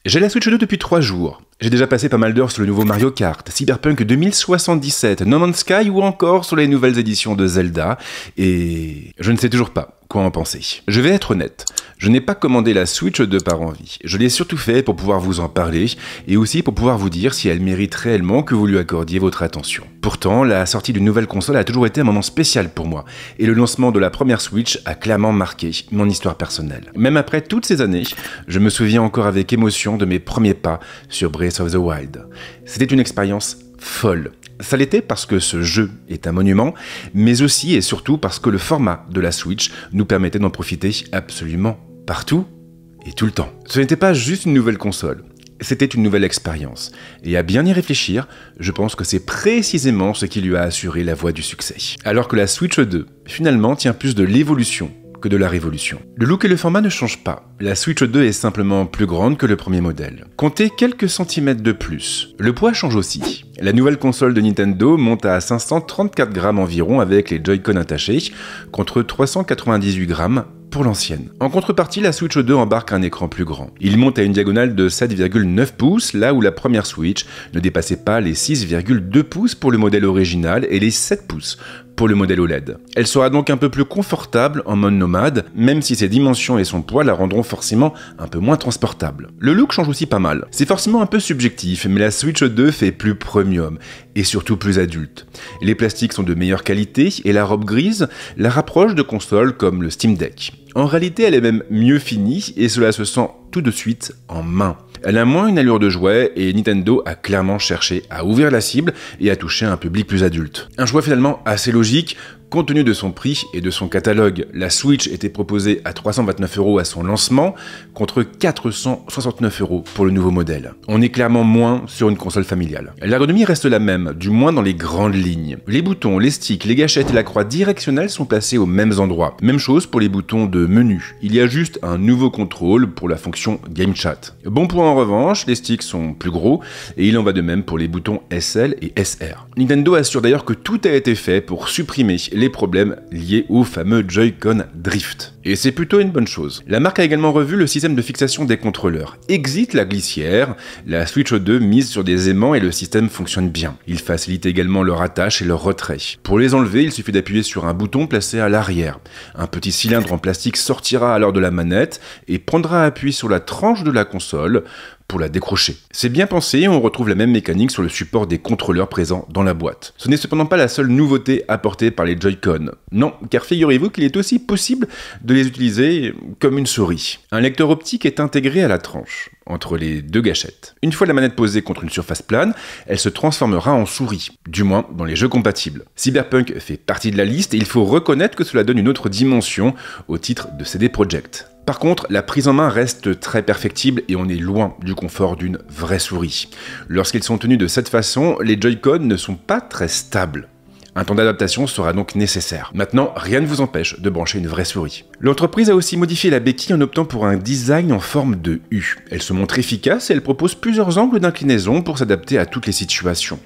J'ai la Switch 2 depuis 3 jours. J'ai déjà passé pas mal d'heures sur le nouveau Mario Kart, Cyberpunk 2077, No Man's Sky ou encore sur les nouvelles éditions de Zelda, et je ne sais toujours pas quoi en penser. Je vais être honnête, je n'ai pas commandé la Switch 2 par envie. Je l'ai surtout fait pour pouvoir vous en parler, et aussi pour pouvoir vous dire si elle mérite réellement que vous lui accordiez votre attention. Pourtant, la sortie d'une nouvelle console a toujours été un moment spécial pour moi, et le lancement de la première Switch a clairement marqué mon histoire personnelle. Même après toutes ces années, je me souviens encore avec émotion de mes premiers pas sur Breath of the Wild. C'était une expérience folle. Ça l'était parce que ce jeu est un monument, mais aussi et surtout parce que le format de la Switch nous permettait d'en profiter absolument partout et tout le temps. Ce n'était pas juste une nouvelle console, c'était une nouvelle expérience. Et à bien y réfléchir, je pense que c'est précisément ce qui lui a assuré la voie du succès. Alors que la Switch 2, finalement, tient plus de l'évolution que de la révolution. Le look et le format ne changent pas. La Switch 2 est simplement plus grande que le premier modèle. Comptez quelques centimètres de plus. Le poids change aussi. La nouvelle console de Nintendo monte à 534 grammes environ avec les Joy-Con attachés, contre 398 grammes pour l'ancienne. En contrepartie, la Switch 2 embarque un écran plus grand. Il monte à une diagonale de 7,9 pouces, là où la première Switch ne dépassait pas les 6,2 pouces pour le modèle original et les 7 pouces pour le modèle OLED. Elle sera donc un peu plus confortable en mode nomade, même si ses dimensions et son poids la rendront forcément un peu moins transportable. Le look change aussi pas mal. C'est forcément un peu subjectif, mais la Switch 2 fait plus premium, et surtout plus adulte. Les plastiques sont de meilleure qualité, et la robe grise la rapproche de consoles comme le Steam Deck. En réalité, elle est même mieux finie, et cela se sent tout de suite en main. Elle a moins une allure de jouet et Nintendo a clairement cherché à ouvrir la cible et à toucher un public plus adulte. Un choix finalement assez logique, compte tenu de son prix et de son catalogue. La Switch était proposée à 329 € à son lancement, contre 469 € pour le nouveau modèle. On est clairement moins sur une console familiale. L'ergonomie reste la même, du moins dans les grandes lignes. Les boutons, les sticks, les gâchettes et la croix directionnelle sont placés aux mêmes endroits. Même chose pour les boutons de menu. Il y a juste un nouveau contrôle pour la fonction Game Chat. Bon point en revanche, les sticks sont plus gros, et il en va de même pour les boutons SL et SR. Nintendo assure d'ailleurs que tout a été fait pour supprimer les problèmes liés au fameux Joy-Con Drift. Et c'est plutôt une bonne chose. La marque a également revu le système de fixation des contrôleurs. Exit la glissière, la Switch 2 mise sur des aimants et le système fonctionne bien. Il facilite également leur attache et leur retrait. Pour les enlever, il suffit d'appuyer sur un bouton placé à l'arrière. Un petit cylindre en plastique sortira alors de la manette et prendra appui sur la tranche de la console pour la décrocher. C'est bien pensé et on retrouve la même mécanique sur le support des contrôleurs présents dans la boîte. Ce n'est cependant pas la seule nouveauté apportée par les Joy-Con. Non, car figurez-vous qu'il est aussi possible de les utiliser comme une souris. Un lecteur optique est intégré à la tranche, entre les deux gâchettes. Une fois la manette posée contre une surface plane, elle se transformera en souris, du moins dans les jeux compatibles. Cyberpunk fait partie de la liste et il faut reconnaître que cela donne une autre dimension au titre de CD Projekt. Par contre, la prise en main reste très perfectible et on est loin du confort d'une vraie souris. Lorsqu'ils sont tenus de cette façon, les Joy-Con ne sont pas très stables. Un temps d'adaptation sera donc nécessaire. Maintenant, rien ne vous empêche de brancher une vraie souris. L'entreprise a aussi modifié la béquille en optant pour un design en forme de U. Elle se montre efficace et elle propose plusieurs angles d'inclinaison pour s'adapter à toutes les situations.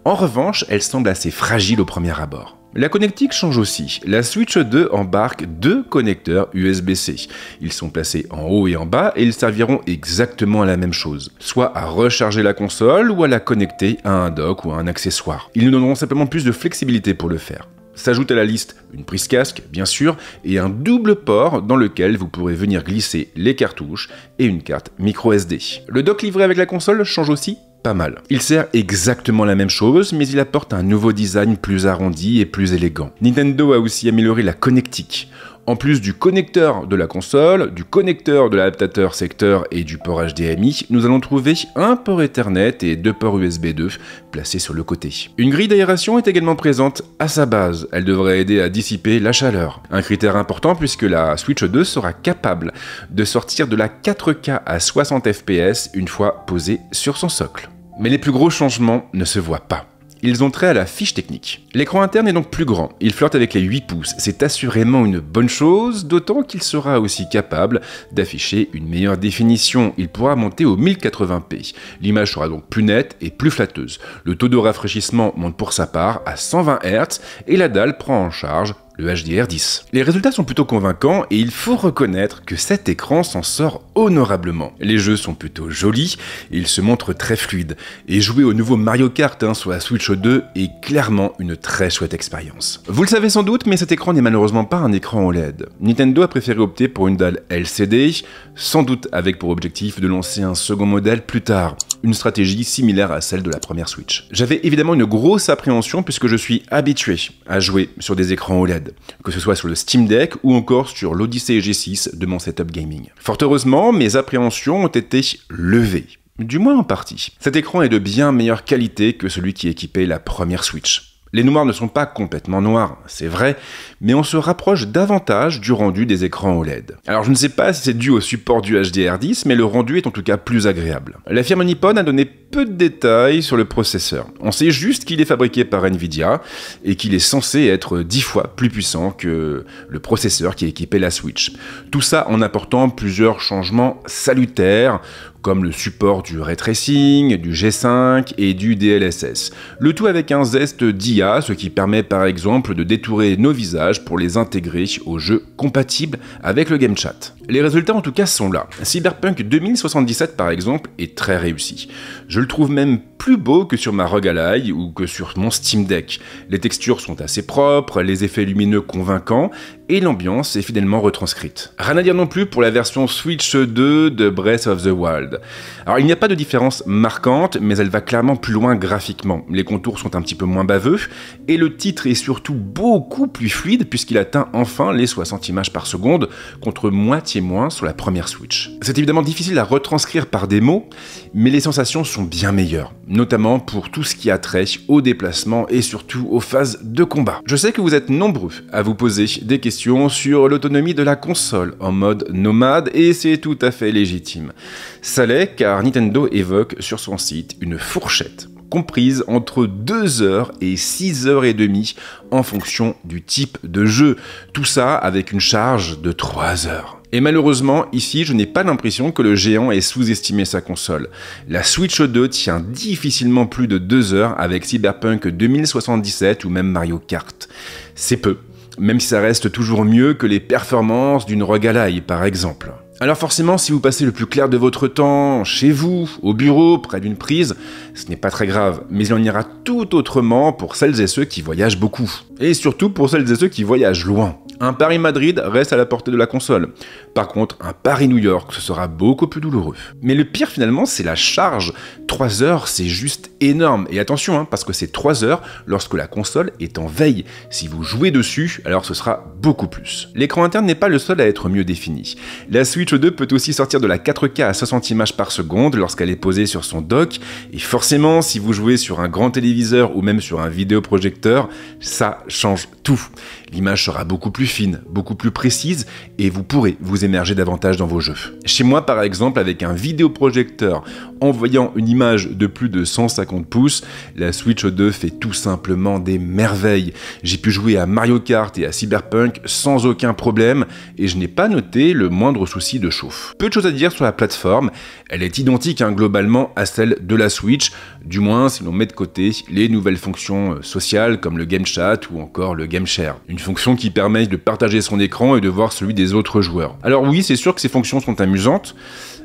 En revanche, elle semble assez fragile au premier abord. La connectique change aussi. La Switch 2 embarque deux connecteurs USB-C. Ils sont placés en haut et en bas et ils serviront exactement à la même chose, soit à recharger la console ou à la connecter à un dock ou à un accessoire. Ils nous donneront simplement plus de flexibilité pour le faire. S'ajoute à la liste une prise casque, bien sûr, et un double port dans lequel vous pourrez venir glisser les cartouches et une carte micro SD. Le dock livré avec la console change aussi pas mal. Il sert exactement la même chose, mais il apporte un nouveau design plus arrondi et plus élégant. Nintendo a aussi amélioré la connectique. En plus du connecteur de la console, du connecteur de l'adaptateur secteur et du port HDMI, nous allons trouver un port Ethernet et deux ports USB 2 placés sur le côté. Une grille d'aération est également présente à sa base. Elle devrait aider à dissiper la chaleur. Un critère important puisque la Switch 2 sera capable de sortir de la 4K à 60 fps une fois posée sur son socle. Mais les plus gros changements ne se voient pas. Ils ont trait à la fiche technique. L'écran interne est donc plus grand, il flirte avec les 8 pouces, c'est assurément une bonne chose, d'autant qu'il sera aussi capable d'afficher une meilleure définition, il pourra monter au 1080p. L'image sera donc plus nette et plus flatteuse. Le taux de rafraîchissement monte pour sa part à 120 Hz et la dalle prend en charge le HDR10. Les résultats sont plutôt convaincants et il faut reconnaître que cet écran s'en sort honorablement. Les jeux sont plutôt jolis et ils se montrent très fluides. Et jouer au nouveau Mario Kart sur la Switch 2 est clairement une très chouette expérience. Vous le savez sans doute, mais cet écran n'est malheureusement pas un écran OLED. Nintendo a préféré opter pour une dalle LCD, sans doute avec pour objectif de lancer un second modèle plus tard. Une stratégie similaire à celle de la première Switch. J'avais évidemment une grosse appréhension puisque je suis habitué à jouer sur des écrans OLED, que ce soit sur le Steam Deck ou encore sur l'Odyssey G6 de mon setup gaming. Fort heureusement, mes appréhensions ont été levées, du moins en partie. Cet écran est de bien meilleure qualité que celui qui équipait la première Switch. Les noirs ne sont pas complètement noirs, c'est vrai, mais on se rapproche davantage du rendu des écrans OLED. Alors je ne sais pas si c'est dû au support du HDR10, mais le rendu est en tout cas plus agréable. La firme Nippon a donné peu de détails sur le processeur. On sait juste qu'il est fabriqué par Nvidia et qu'il est censé être 10 fois plus puissant que le processeur qui équipait la Switch. Tout ça en apportant plusieurs changements salutaires, comme le support du ray tracing, du G5 et du DLSS. Le tout avec un zeste d'IA, ce qui permet par exemple de détourer nos visages pour les intégrer aux jeux compatibles avec le Game Chat. Les résultats en tout cas sont là. Cyberpunk 2077 par exemple est très réussi. Je le trouve même plus beau que sur ma ROG Ally ou que sur mon Steam Deck. Les textures sont assez propres, les effets lumineux convaincants et l'ambiance est fidèlement retranscrite. Rien à dire non plus pour la version Switch 2 de Breath of the Wild. Alors il n'y a pas de différence marquante, mais elle va clairement plus loin graphiquement. Les contours sont un petit peu moins baveux et le titre est surtout beaucoup plus fluide puisqu'il atteint enfin les 60 images par seconde contre moitié moins sur la première Switch. C'est évidemment difficile à retranscrire par des mots, mais les sensations sont bien meilleures, notamment pour tout ce qui a trait au déplacement et surtout aux phases de combat. Je sais que vous êtes nombreux à vous poser des questions sur l'autonomie de la console en mode nomade et c'est tout à fait légitime. Ça l'est car Nintendo évoque sur son site une fourchette comprise entre 2 heures et 6 heures et demie en fonction du type de jeu. Tout ça avec une charge de 3 heures. Et malheureusement, ici, je n'ai pas l'impression que le géant ait sous-estimé sa console. La Switch 2 tient difficilement plus de 2 heures avec Cyberpunk 2077 ou même Mario Kart. C'est peu, même si ça reste toujours mieux que les performances d'une ROG Ally par exemple. Alors forcément, si vous passez le plus clair de votre temps chez vous, au bureau, près d'une prise, ce n'est pas très grave, mais il en ira tout autrement pour celles et ceux qui voyagent beaucoup. Et surtout pour celles et ceux qui voyagent loin. Un Paris-Madrid reste à la portée de la console. Par contre, un Paris-New York, ce sera beaucoup plus douloureux. Mais le pire finalement, c'est la charge. 3 heures, c'est juste énorme. Et attention, parce que c'est 3 heures lorsque la console est en veille. Si vous jouez dessus, alors ce sera beaucoup plus. L'écran interne n'est pas le seul à être mieux défini. La Switch 2 peut aussi sortir de la 4K à 60 images par seconde lorsqu'elle est posée sur son dock. Et forcément, si vous jouez sur un grand téléviseur ou même sur un vidéoprojecteur, ça change tout. L'image sera beaucoup plus fine, beaucoup plus précise et vous pourrez vous émerger davantage dans vos jeux. Chez moi par exemple, avec un vidéoprojecteur envoyant une image de plus de 150 pouces, la Switch 2 fait tout simplement des merveilles. J'ai pu jouer à Mario Kart et à Cyberpunk sans aucun problème et je n'ai pas noté le moindre souci de chauffe. Peu de choses à dire sur la plateforme, elle est identique globalement à celle de la Switch, du moins si l'on met de côté les nouvelles fonctions sociales comme le Game Chat ou encore le Game Share. Une fonction qui permet de partager son écran et de voir celui des autres joueurs. Alors oui, c'est sûr que ces fonctions sont amusantes,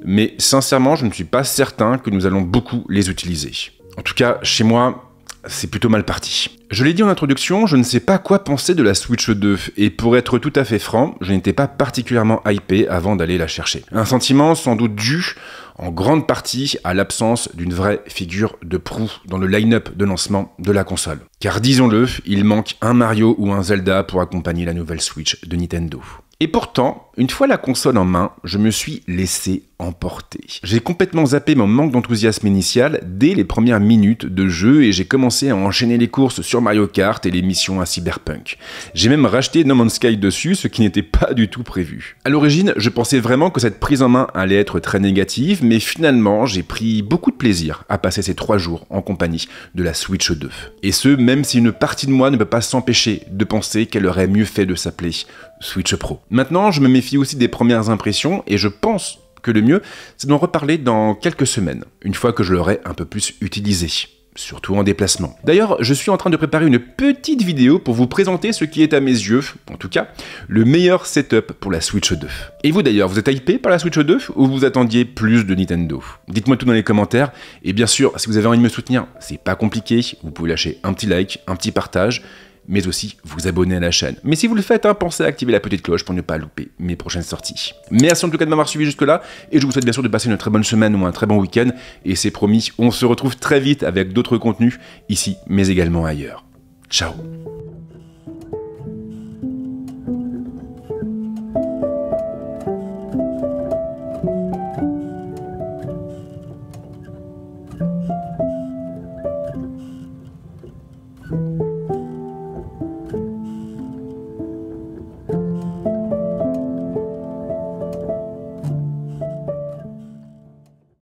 mais sincèrement, je ne suis pas certain que nous allons beaucoup les utiliser. En tout cas, chez moi, c'est plutôt mal parti. Je l'ai dit en introduction, je ne sais pas quoi penser de la Switch 2, et pour être tout à fait franc, je n'étais pas particulièrement hypé avant d'aller la chercher. Un sentiment sans doute dû en grande partie à l'absence d'une vraie figure de proue dans le line-up de lancement de la console. Car disons-le, il manque un Mario ou un Zelda pour accompagner la nouvelle Switch de Nintendo. Et pourtant, une fois la console en main, je me suis laissé emporter. J'ai complètement zappé mon manque d'enthousiasme initial dès les premières minutes de jeu et j'ai commencé à enchaîner les courses sur Mario Kart et les missions à Cyberpunk. J'ai même racheté No Man's Sky dessus, ce qui n'était pas du tout prévu. À l'origine, je pensais vraiment que cette prise en main allait être très négative, mais finalement, j'ai pris beaucoup de plaisir à passer ces 3 jours en compagnie de la Switch 2. Et ce, même si une partie de moi ne peut pas s'empêcher de penser qu'elle aurait mieux fait de s'appeler Switch Pro. Maintenant, je me méfie aussi des premières impressions et je pense que le mieux, c'est d'en reparler dans quelques semaines, une fois que je l'aurai un peu plus utilisé. surtout en déplacement. D'ailleurs, je suis en train de préparer une petite vidéo pour vous présenter ce qui est à mes yeux, en tout cas, le meilleur setup pour la Switch 2. Et vous d'ailleurs, vous êtes hypé par la Switch 2 ou vous attendiez plus de Nintendo? Dites-moi tout dans les commentaires, et bien sûr, si vous avez envie de me soutenir, c'est pas compliqué, vous pouvez lâcher un petit like, un petit partage, mais aussi vous abonner à la chaîne. Mais si vous le faites, pensez à activer la petite cloche pour ne pas louper mes prochaines sorties. Merci en tout cas de m'avoir suivi jusque-là, et je vous souhaite bien sûr de passer une très bonne semaine ou un très bon week-end, et c'est promis, on se retrouve très vite avec d'autres contenus, ici, mais également ailleurs. Ciao.